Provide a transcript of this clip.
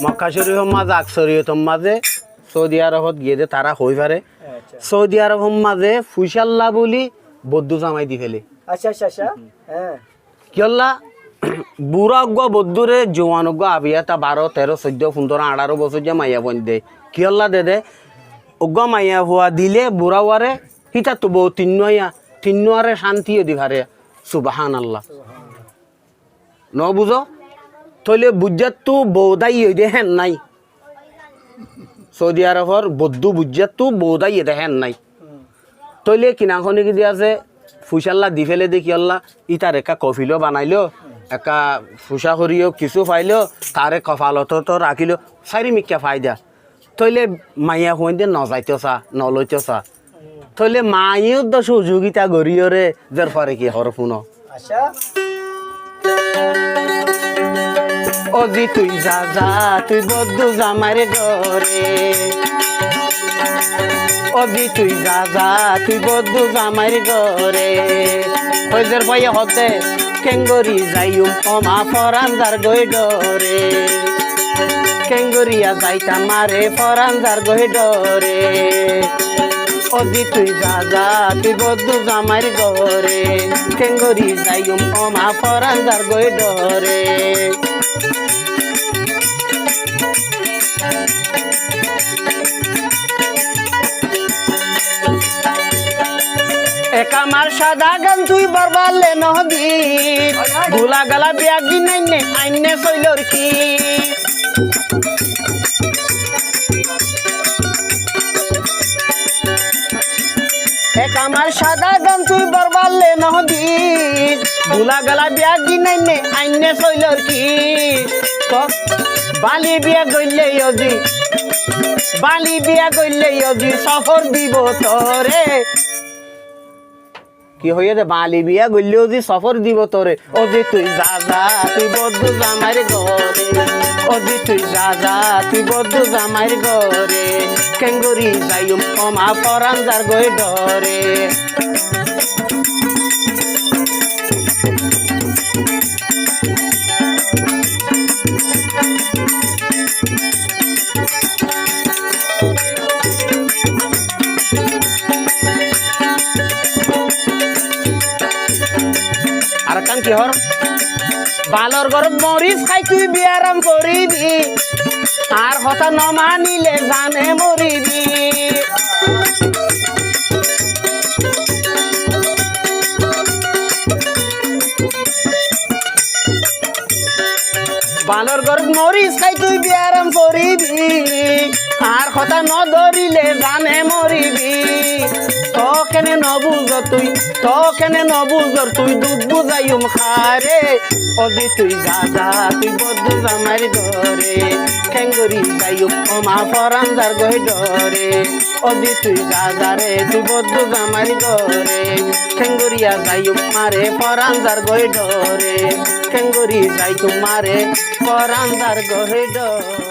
মক্কা শরীফের মাঝে আকসরিয়তম মাঝে সৌদি আরবত গিয়ে দে তারা হই পারে সৌদি আরব মাঝে ফুইসাল্লা বলি বৌদ্ধ জামাই দি ফেলে আচ্ছা আচ্ছা আচ্ছা হ্যাঁ কিয়ল্লা বুড়া অজ্ঞ বৌদ্ধরে জোয়ান অজ্ঞ আবিয়া তা 12 13 14 15 18 বছর যে মাইয়া বন দে কিয়ল্লা দে অজ্ঞ মাইয়া হওয়া দিলে বুড়া ওয়ারে হিতা তো বউ তিন্নয়ারে শান্তিও দি ভারে সুবহান আল্লাহ ন বুঝো তইলে বুঝাত তো বৌদাই দে হেন নাই সৌদি আরবর বৌদ্ধ বুঝাত তো বৌদাই দে হেন নাই তইলে কিনাখনি কি দিয়া আছে ফুসাল্লা দি ফেলে দেখি আল্লাহ ইটার একা কফিলও বানাইলো একা ফুসা করিও কিছু পাইলো তারে কপালত তো রাখিলো চারি মিক্কা ফায়দা তইলে মাইয়া হইতে নজাইতে চা নলইতে চা তইলে মাইও তো সুযোগিতা গরিয়রে যার পরে কি হর শুন আচ্ছা অজি তুই যা যা তুই বদ্ধ জামারে ঘরে অজি তুই যা যা তুই বদ্ধ জামার ঘরে হইজের বয়ে হতে কেঙ্গরি যাইম অমা ফরান্দার গই ডরে কেঙ্গরিয়া যাইতা মারে ফরান্দার গই ডরে অজি তুই যা যা তুই বদ্ধ জামার ঘরে কেঙ্গরি যাইম অমা ফরান্দার গই ডরে একামার সাদা গান তুই বরবালে নহদি ভুলা গালা বিয়াগি নাইনে আইনে কইলর কি একামার সাদা গান তুই বরবালে নহদি ভুলা গালা বিয়াগি নাইনে আইনে কইলর কি বালি বিয়া গইলে অজি বালি বিয়া গইলে অজি সফর দিব তোরে কি হইয়া দে বালি বিয়া গইলেও যে সফর দিব তোরে অজি তুই যা যা তুই বদ্ধ জামাইর ঘরে অজি তুই যা যা তুই বদ্ধ জামাইর ঘরে কেঙ্গরি যাইম অমা পরান্দার গই ডরে আর কান কি হর বালর গরম মরিচ খাই তুই বিয়ারাম করিবি আর হতা ন মানিলে জানে মরিবি বালর গরম মরিচ খাই তুই বিয়ারাম করিবি আর হতা ন ধরিলে জানে মরিবি তো কেনে নবুজ তুই দুধ বুঝাইম খারে অজি তুই যা যা তুই বদ্ধ জামার ঘরে কেঙ্গরি যাইম অমা ফরান্দার গই ডরে অজি তুই যা যা রে তুই বদ্ধ জামার ঘরে কেঙ্গরিয়া যাইম মারে ফরান্দার গই ডরে কেঙ্গরি যাই তোমারে ফরান্দার গই ডরে